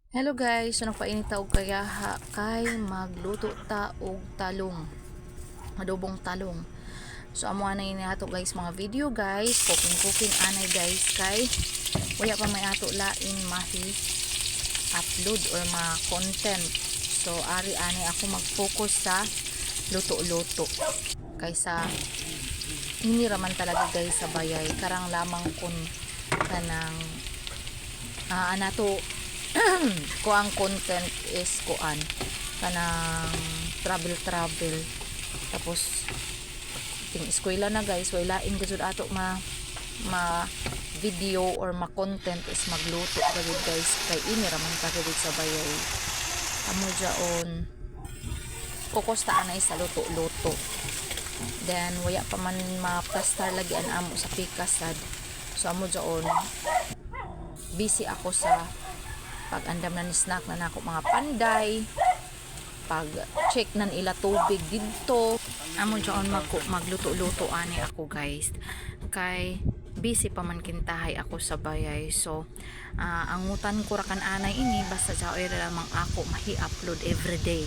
Hello guys, so nagpainit ta og kayaha kay magluto ta og talong. Adobong talong. So amo na ini ato guys mga video guys, cooking anay guys kay wala pa may ato lain mahi upload or mga content. So ari anay ako mag-focus sa luto-luto. Kaysa hindi raman talaga guys sa bayay karang lamang kun kanang anato kuang content is kuan kanang travel tapos ting eskwela na guys wala in gud ato ma video or ma content is magluto gud guys kay ini raman ta gud sa bayay amo jaon kukosta anay sa luto-luto then waya pa man ma-plastar lagi an amo sa pikasad so amo jaon busy ako sa pag andam na ni snack na nako mga panday pag check nan ila tubig dito amo diyon magluto-luto ani ako guys kay busy pa man kintahay ako sa bayay so angutan ko ra kan anay ini basta jaoy ra lamang ako mahi-upload everyday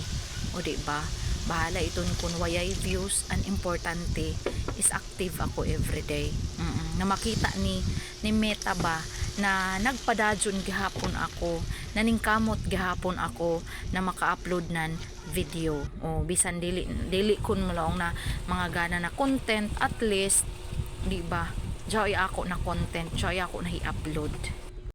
o di ba bahala iton kun wayay views ang importante is active ako everyday na makita ni Meta ba na nagpadadyon gihapon ako naningkamot gihapon ako na maka-upload nan video o bisan dili kun malaong na mga gana na content at least di ba joy ako na content joy ako na i-upload